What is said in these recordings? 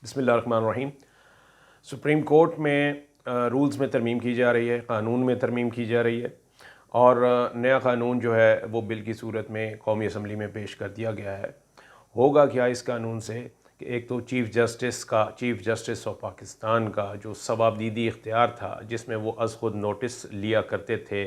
बिस्मिल्लाहिर्रहमानिर्रहीम। Supreme court में rules में तरमीम की जा रही है, क़ानून में तरमीम की जा रही है और नया क़ानून जो है वो बिल की सूरत में कौमी असम्बली में पेश कर दिया गया है। होगा क्या इस कानून से कि एक तो चीफ़ जस्टिस ऑफ पाकिस्तान का जो सवाबदीदी इख्तियार था जिसमें वो अज़ ख़ुद नोटिस लिया करते थे,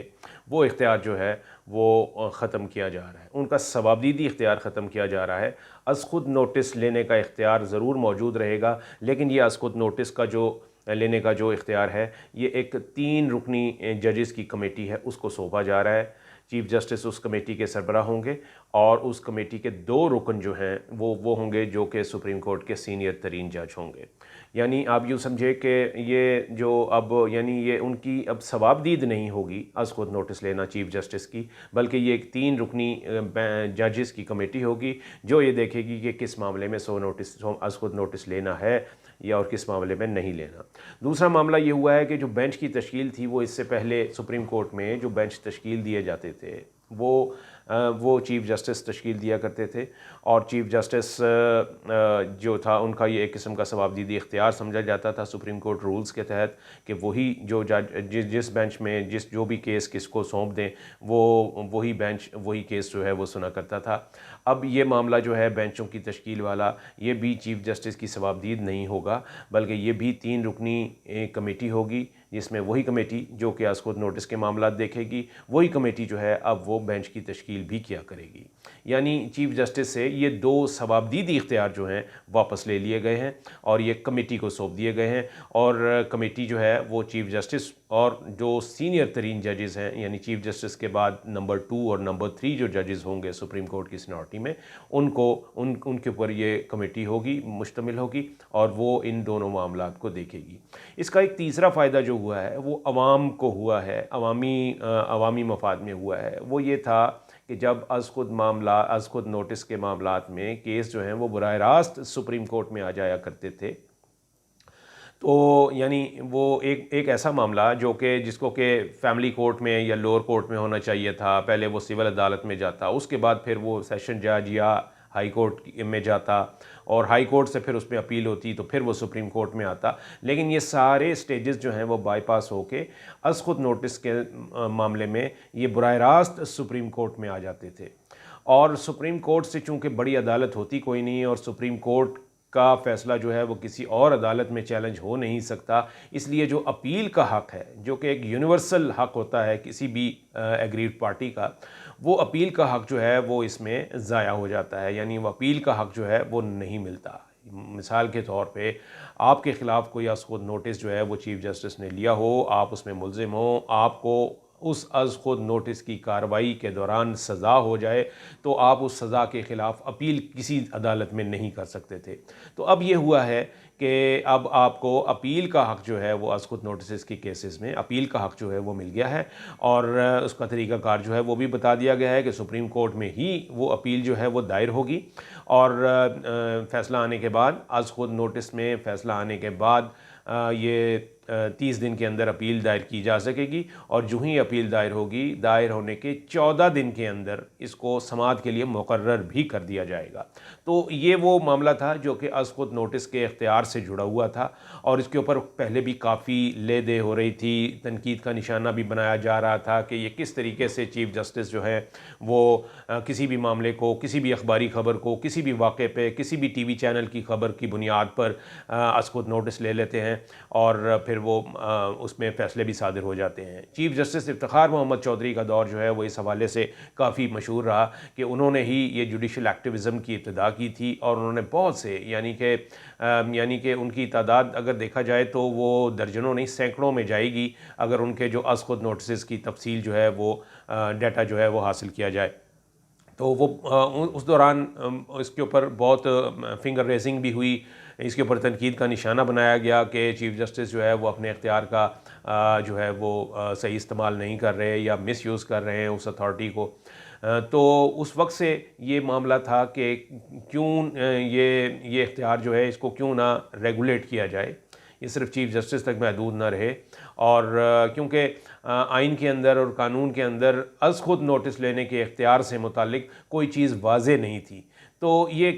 वो इख्तियार जो है वो ख़त्म किया जा रहा है। उनका सवाबदीदी इख्तियार ख़त्म किया जा रहा है। अज़ ख़ुद नोटिस लेने का इख्तियार ज़रूर मौजूद रहेगा, लेकिन ये अज़ ख़ुद नोटिस का जो लेने का जो इख्तियार है ये एक 3 रुकनी जजेस की कमेटी है उसको सौंपा जा रहा है। चीफ़ जस्टिस उस कमेटी के सरबराह होंगे और उस कमेटी के 2 रुकन जो हैं वो होंगे जो कि सुप्रीम कोर्ट के सीनियर तरीन जज होंगे। यानी आप यूँ समझे कि ये जो अब यानी ये उनकी अब सवाबदीद नहीं होगी अज़ ख़ुद नोटिस लेना चीफ़ जस्टिस की, बल्कि ये एक 3 रुकनी जजेस की कमेटी होगी जो ये देखेगी कि किस मामले में अज़ ख़ुद नोटिस लेना है या और किस मामले में नहीं लेना। दूसरा मामला ये हुआ है कि जो बेंच की तश्कील थी वो इससे पहले सुप्रीम कोर्ट में जो बेंच तश्कील दिए जाते थे वो चीफ़ जस्टिस तश्कील दिया करते थे और चीफ़ जस्टिस जो था उनका ये एक किस्म का सवाबदीदी इख्तियार समझा जाता था सुप्रीम कोर्ट रूल्स के तहत कि वही जो जज जिस बेंच में जो भी केस किसको सौंप दें वही बेंच वही केस जो है वो सुना करता था। अब ये मामला जो है बेंचों की तश्कील वाला ये भी चीफ़ जस्टिस की सवाबदीद नहीं होगा, बल्कि ये भी 3 रुकनी कमेटी होगी जिसमें वही कमेटी जो कि अज़ ख़ुद नोटिस के मामला देखेगी, वही कमेटी जो है अब वो बेंच की तश्कील भी किया करेगी। यानी चीफ़ जस्टिस से ये 2 सवाबदीदी इख्तियार जो हैं वापस ले लिए गए हैं और ये कमेटी को सौंप दिए गए हैं और कमेटी जो है वो चीफ़ जस्टिस और जो सीनियर तरीन जजेस हैं यानी चीफ़ जस्टिस के बाद नंबर 2 और नंबर 3 जो जजेस होंगे सुप्रीम कोर्ट की सीनियरिटी में उनके ऊपर ये कमेटी होगी, मुश्तमिल होगी और वो इन दोनों मामलात को देखेगी। इसका एक तीसरा फ़ायदा जो हुआ है वो अवाम को हुआ है, अवामी मफाद में हुआ है। वो ये था कि जब अज़ ख़ुद नोटिस के मामलात में केस जो हैं वो बराह रास्त सुप्रीम कोर्ट में आ जाया करते थे, तो यानी वो एक ऐसा मामला जो कि जिसको कि फ़ैमिली कोर्ट में या लोअर कोर्ट में होना चाहिए था, पहले वो सिविल अदालत में जाता, उसके बाद फिर वो सेशन जज या हाई कोर्ट में जाता और हाई कोर्ट से फिर उस पर अपील होती तो फिर वो सुप्रीम कोर्ट में आता। लेकिन ये सारे स्टेजेस जो हैं वो बाईपास होके अज़ ख़ुद नोटिस के मामले में ये बराह रास्त सुप्रीम कोर्ट में आ जाते थे और सुप्रीम कोर्ट से चूँकि बड़ी अदालत होती कोई नहीं और सुप्रीम कोर्ट का फ़ैसला जो है वो किसी और अदालत में चैलेंज हो नहीं सकता, इसलिए जो अपील का हक़ है जो कि एक यूनिवर्सल हक़ होता है किसी भी एग्रीड पार्टी का, वो अपील का हक़ जो है वो इसमें ज़ाया हो जाता है। यानी वो अपील का हक़ जो है वो नहीं मिलता। मिसाल के तौर पे आपके ख़िलाफ़ कोई अज़ ख़ुद नोटिस जो है वो चीफ़ जस्टिस ने लिया हो, आप उसमें मुल्ज़िम हो, आपको उस अज़ ख़ुद नोटिस की कार्रवाई के दौरान सज़ा हो जाए तो आप उस सज़ा के ख़िलाफ़ अपील किसी अदालत में नहीं कर सकते थे। तो अब ये हुआ है कि अब आपको अपील का हक़ जो है वो अज़ ख़ुद नोटिस की केसेस में अपील का हक़ जो है वो मिल गया है और उसका तरीक़ाकार जो है वो भी बता दिया गया है कि सुप्रीम कोर्ट में ही वो अपील जो है वो दायर होगी और फ़ैसला आने के बाद अज़ ख़ुद नोटिस में फ़ैसला आने के बाद ये 30 दिन के अंदर अपील दायर की जा सकेगी और जो ही अपील दायर होगी, दायर होने के 14 दिन के अंदर इसको समाअत के लिए मुकर्रर भी कर दिया जाएगा। तो ये वो मामला था जो कि अज़ ख़ुद नोटिस के इख्तियार से जुड़ा हुआ था और इसके ऊपर पहले भी काफ़ी ले दे हो रही थी, तनकीद का निशाना भी बनाया जा रहा था कि ये किस तरीके से चीफ़ जस्टिस जो है वो किसी भी मामले को, किसी भी अखबारी ख़बर को, किसी भी वाक़े पे, किसी भी टीवी चैनल की ख़बर की बुनियाद पर अज़ ख़ुद नोटिस ले लेते हैं और फिर वो उसमें फ़ैसले भी सादिर हो जाते हैं। चीफ़ जस्टिस इफ्तिखार मोहम्मद चौधरी का दौर जो है वो इस हवाले से काफ़ी मशहूर रहा कि उन्होंने ही ये जुडिशल एक्टिविज़म की इब्तिदा की थी और उन्होंने बहुत से यानी कि उनकी तादाद अगर देखा जाए तो वो दर्जनों नहीं सैकड़ों में जाएगी अगर उनके जो अज़ ख़ुद नोटिस की तफसील जो है वो डाटा जो है वो हासिल किया जाए। तो वो उस दौरान इसके ऊपर बहुत फिंगर रेजिंग भी हुई, इसके ऊपर तनकीद का निशाना बनाया गया कि चीफ़ जस्टिस जो है वो अपने इख्तियार का जो है वो सही इस्तेमाल नहीं कर रहे या मिसयूज़ कर रहे हैं उस अथॉरिटी को। तो उस वक्त से ये मामला था कि क्यों ये इख्तियार जो है इसको क्यों ना रेगुलेट किया जाए, ये सिर्फ चीफ़ जस्टिस तक महदूद ना रहे और क्योंकि आइन के अंदर और कानून के अंदर अज़ ख़ुद नोटिस लेने के इख्तियार से मुतालिक कोई चीज़ वाज़े नहीं थी। तो ये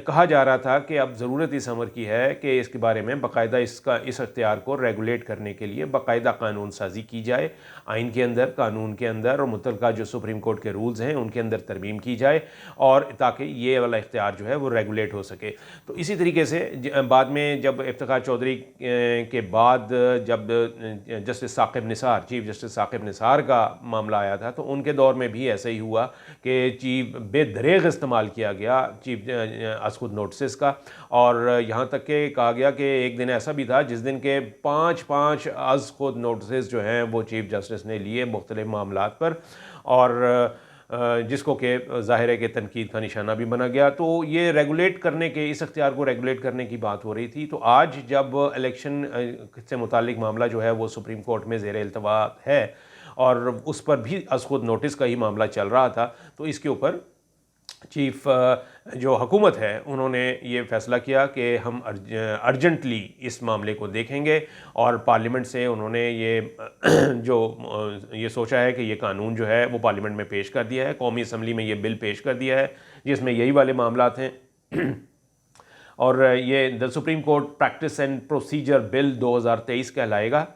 कहा जा रहा था कि अब ज़रूरत इस अमर की है कि इसके बारे में बाकायदा इस अख्तियार को रेगुलेट करने के लिए बाकायदा कानून साजी की जाए, आइन के अंदर, कानून के अंदर, और मुतलका जो सुप्रीम कोर्ट के रूल्स हैं उनके अंदर तरमीम की जाए, और ताकि ये वाला इख्तियार जो है वो रेगुलेट हो सके। तो इसी तरीके से बाद में जब इफ्तिखार चौधरी के बाद जब justice Saqib Nisar, chief justice Saqib Nisar का मामला आया था, तो उनके दौर में भी ऐसा ही हुआ कि चीफ बेदरेग इस्तेमाल किया गया चीफ अज़-खुद नोटिस का, और यहाँ तक कि कहा गया कि एक दिन ऐसा भी था जिस दिन के 5 अज़-खुद नोटिस जो हैं वो चीफ जस्टिस ने लिए मुख्तलिफ मामलात पर, और जिसको कि ज़ाहिर है कि तनकीद का निशाना भी बना गया। तो ये रेगुलेट करने के, इस अख्तियार को रेगुलेट करने की बात हो रही थी। तो आज जब इलेक्शन से मुतालिक मामला जो है वो सुप्रीम कोर्ट में ज़ेर इल्तवा है, और उस पर भी अज़-खुद नोटिस का ही मामला चल रहा था, तो इसके ऊपर चीफ जो हुकूमत है उन्होंने ये फ़ैसला किया कि हम अर्जेंटली इस मामले को देखेंगे, और पार्लियामेंट से उन्होंने ये जो ये सोचा है कि ये कानून जो है वो पार्लियामेंट में पेश कर दिया है, कौमी असम्बली में ये बिल पेश कर दिया है जिसमें यही वाले मामलात हैं। और ये the supreme court practice and procedure bill 2023 कहलाएगा।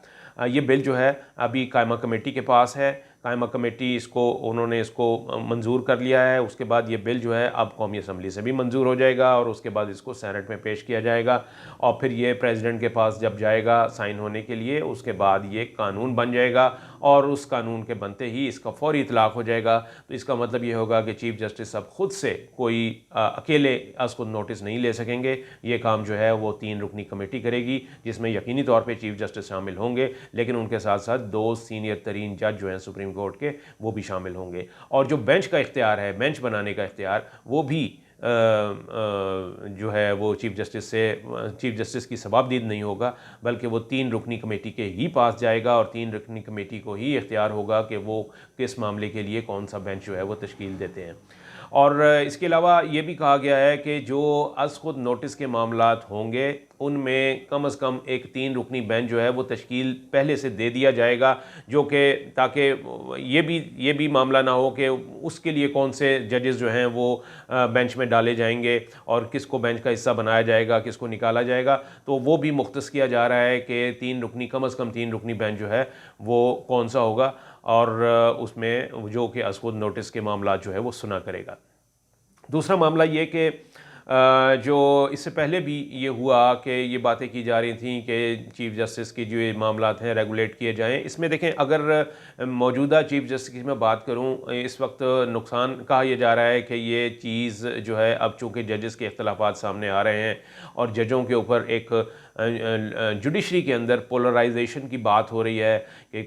ये बिल जो है अभी कायमा कमेटी के पास है, कायमा कमेटी उन्होंने इसको मंजूर कर लिया है। उसके बाद ये बिल जो है अब कौमी असम्बली से भी मंजूर हो जाएगा, और उसके बाद इसको सेनेट में पेश किया जाएगा, और फिर ये प्रेसिडेंट के पास जब जाएगा साइन होने के लिए, उसके बाद ये कानून बन जाएगा, और उस कानून के बनते ही इसका फौरी इतलाक़ हो जाएगा। तो इसका मतलब ये होगा कि चीफ जस्टिस अब खुद से कोई अकेले अज़-खुद नोटिस नहीं ले सकेंगे। ये काम जो है वो 3 रुकनी कमेटी करेगी, जिसमें यकीनी तौर पर चीफ जस्टिस शामिल होंगे, लेकिन उनके साथ साथ 2 सीनियर तरीन जज जो हैं सुप्रीम कोर्ट के, वो भी शामिल होंगे। और जो बेंच का इख्तियार है, बेंच बनाने का इख्तियार, वो भी जो है वो चीफ जस्टिस की सवाबदीद नहीं होगा, बल्कि वो 3 रुकनी कमेटी के ही पास जाएगा, और 3 रुकनी कमेटी को ही इख्तियार होगा कि वो किस मामले के लिए कौन सा बेंच जो है वो तश्कील देते हैं। और इसके अलावा ये भी कहा गया है कि जो अज़-खुद नोटिस के मामलात होंगे उनमें कम से कम एक 3 रुकनी बेंच जो है वो तश्कील पहले से दे दिया जाएगा, जो कि ताकि ये भी मामला ना हो कि उसके लिए कौन से जजेस जो हैं वो बेंच में डाले जाएंगे, और किसको बेंच का हिस्सा बनाया जाएगा, किसको निकाला जाएगा। तो वो भी मुख्तस किया जा रहा है कि कम से कम 3 रुकनी बेंच जो है वो कौन सा होगा, और उसमें जो कि अज़-खुद नोटिस के मामला जो है वो सुना करेगा। दूसरा मामला ये कि जो इससे पहले भी ये हुआ कि ये बातें की जा रही थी कि चीफ जस्टिस की जो ये मामलात हैं रेगुलेट किए जाएं। इसमें देखें, अगर मौजूदा चीफ जस्टिस की मैं बात करूं, इस वक्त नुकसान कहा यह जा रहा है कि ये चीज़ जो है अब चूँकि जजेस के इख्तलाफात सामने आ रहे हैं, और जजों के ऊपर एक जुडिशरी के अंदर पोलराइजेशन की बात हो रही है कि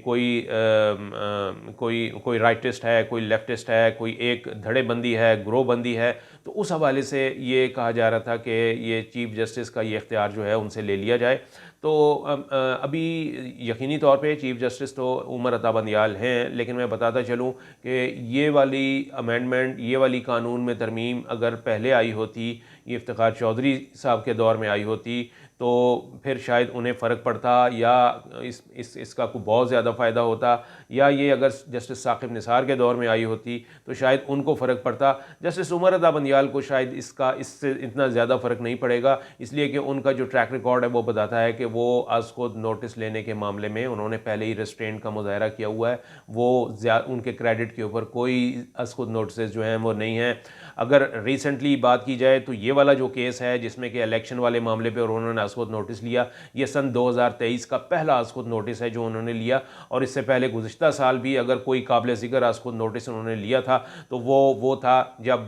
कोई राइटिस्ट है, कोई लेफ्टिस्ट है, कोई एक धड़ेबंदी है, ग्रोहबंदी है। तो उस हवाले से ये कहा जा रहा था कि ये चीफ जस्टिस का ये इख्तियार जो है उनसे ले लिया जाए। तो अभी यकीनी तौर पे चीफ जस्टिस तो उमर अता बंदियाल हैं, लेकिन मैं बताता चलूँ कि ये वाली अमेंडमेंट, ये वाली कानून में तरमीम अगर पहले आई होती, ये इफ्तिखार चौधरी साहब के दौर में आई होती, तो फिर शायद उन्हें फ़र्क पड़ता, या इसका कोई बहुत ज़्यादा फ़ायदा होता, या ये अगर जस्टिस साकिब निसार के दौर में आई होती तो शायद उनको फ़र्क पड़ता। जस्टिस उमर अता बंदियाल को शायद इससे इतना ज़्यादा फ़र्क नहीं पड़ेगा, इसलिए कि उनका जो ट्रैक रिकॉर्ड है वो बताता है कि वो अज़-खुद नोटिस लेने के मामले में उन्होंने पहले ही रेस्ट्रेंट का मुज़ाहरा किया हुआ है। वो उनके क्रेडिट के ऊपर कोई अज़-खुद नोटिस जो हैं वो नहीं हैं। अगर रिसेंटली बात की जाए तो ये वाला जो केस है जिसमें कि इलेक्शन वाले मामले पे उन्होंने अज़-खुद नोटिस लिया, ये सन 2023 का पहला अज़-खुद नोटिस है जो उन्होंने लिया। और इससे पहले गुज़िश्ता साल भी अगर कोई काबिल ज़िक्र अज़-खुद नोटिस उन्होंने लिया था तो वो था जब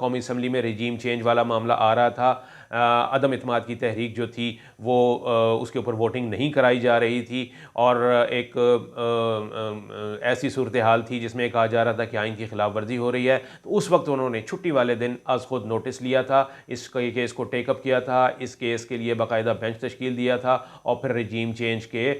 कौमी असम्बली में रजीम चेंज वाला मामला आ रहा था। अदम इत्माद की तहरीक जो थी वो उसके ऊपर वोटिंग नहीं कराई जा रही थी, और एक ऐसी सूरत हाल थी जिसमें कहा जा रहा था कि आइन की खिलाफ वर्जी हो रही है। तो उस वक्त उन्होंने छुट्टी वाले दिन अज़-खुद नोटिस लिया था, इस केस को टेकअप किया था, इस केस के लिए बाकायदा बेंच तश्कील दिया था, और फिर रजीम चेंज के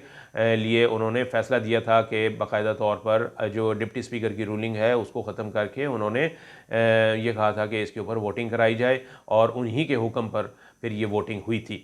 लिए उन्होंने फ़ैसला दिया था कि बाकायदा तौर पर जो डिप्टी स्पीकर की रूलिंग है उसको ख़त्म करके उन्होंने ये कहा था कि इसके ऊपर वोटिंग कराई जाए, और उन्हीं के हुक्म पर फिर ये वोटिंग हुई थी।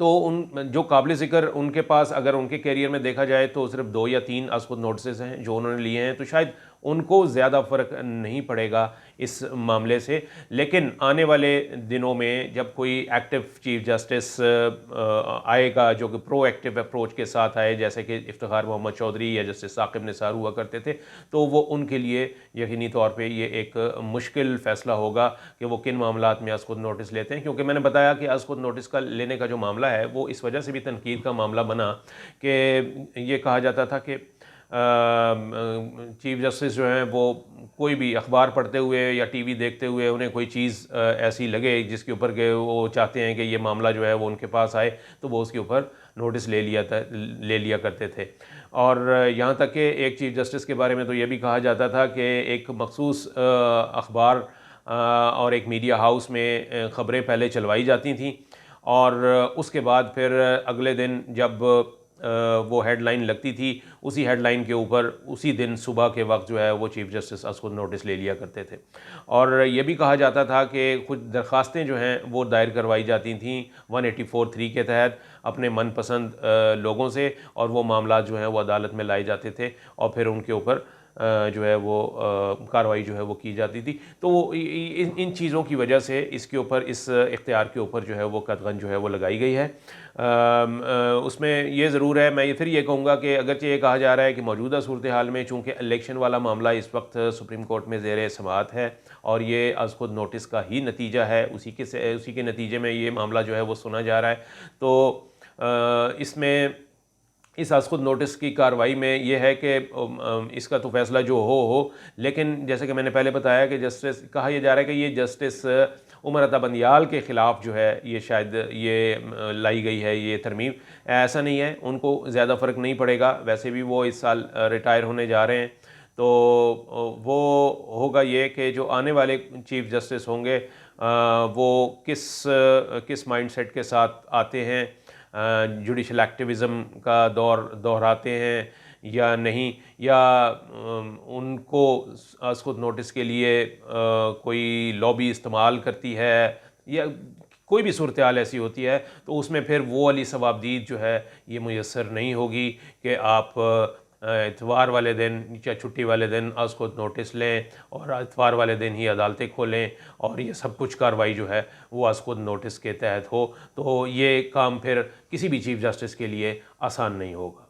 तो उन जो काबिल ज़िक्र उनके पास अगर उनके कैरियर में देखा जाए तो सिर्फ 2 या 3 अज़-खुद नोटिस हैं जो उन्होंने लिए हैं, तो शायद उनको ज़्यादा फ़र्क नहीं पड़ेगा इस मामले से। लेकिन आने वाले दिनों में जब कोई एक्टिव चीफ जस्टिस आएगा जो कि प्रोएक्टिव अप्रोच के साथ आए, जैसे कि इफ्तिखार मोहम्मद चौधरी या जस्टिस साकिब निसार हुआ करते थे, तो वो उनके लिए यकीनी तौर पे ये एक मुश्किल फ़ैसला होगा कि वो किन मामलात में अज़ खुद नोटिस लेते हैं। क्योंकि मैंने बताया कि अज़ खुद नोटिस का लेने का जो मामला है वो इस वजह से भी तनकीद का मामला बना कि ये कहा जाता था कि चीफ जस्टिस जो हैं वो कोई भी अखबार पढ़ते हुए या टीवी देखते हुए उन्हें कोई चीज़ ऐसी लगे जिसके ऊपर के वो चाहते हैं कि ये मामला जो है वो उनके पास आए, तो वो उसके ऊपर नोटिस ले लिया करते थे। और यहाँ तक कि एक चीफ जस्टिस के बारे में तो ये भी कहा जाता था कि एक मखसूस अखबार और एक मीडिया हाउस में ख़बरें पहले चलवाई जाती थीं और उसके बाद फिर अगले दिन जब वो हेडलाइन लगती थी, उसी हेडलाइन के ऊपर उसी दिन सुबह के वक्त जो है वो चीफ जस्टिस अज़ खुद नोटिस ले लिया करते थे। और ये भी कहा जाता था कि कुछ दरख्वास्तें जो हैं वो दायर करवाई जाती थीं 184(3) के तहत अपने मनपसंद लोगों से, और वो मामला जो हैं वो अदालत में लाए जाते थे और फिर उनके ऊपर जो है वो कार्रवाई जो है वो की जाती थी। तो इन चीज़ों की वजह से इसके ऊपर, इस इख्तियार के ऊपर जो है वो कदगन जो है वो लगाई गई है। उसमें ये ज़रूर है, मैं ये फिर ये कहूँगा कि अगरचे ये कहा जा रहा है कि मौजूदा सूरत हाल में चूँकि इलेक्शन वाला मामला इस वक्त सुप्रीम कोर्ट में ज़ेर समाअत है और ये अज़ खुद नोटिस का ही नतीजा है, उसी के नतीजे में ये मामला जो है वो सुना जा रहा है। तो इसमें इस अज़ खुद नोटिस की कार्रवाई में ये है कि इसका तो फ़ैसला जो हो, लेकिन जैसे कि मैंने पहले बताया कि जस्टिस कहा यह जा रहा है कि ये जस्टिस उमर अता बंदियाल के ख़िलाफ़ जो है ये शायद ये लाई गई है ये तरमीम। ऐसा नहीं है, उनको ज़्यादा फ़र्क नहीं पड़ेगा, वैसे भी वो इस साल रिटायर होने जा रहे हैं। तो वो होगा ये कि जो आने वाले चीफ जस्टिस होंगे वो किस माइंडसेट के साथ आते हैं, जुडिशल एक्टिविज़म का दौर दोहराते हैं या नहीं, या उनको अज़ खुद नोटिस के लिए कोई लॉबी इस्तेमाल करती है, या कोई भी सूरत हाल ऐसी होती है, तो उसमें फिर वो वाली सवाबदीद जो है ये मुयस्सर नहीं होगी कि आप इतवार वाले दिन या छुट्टी वाले दिन अज़ खुद नोटिस लें और इतवार वाले दिन ही अदालतें खोलें और ये सब कुछ कार्रवाई जो है वो अज़ खुद नोटिस के तहत हो। तो ये काम फिर किसी भी चीफ जस्टिस के लिए आसान नहीं होगा।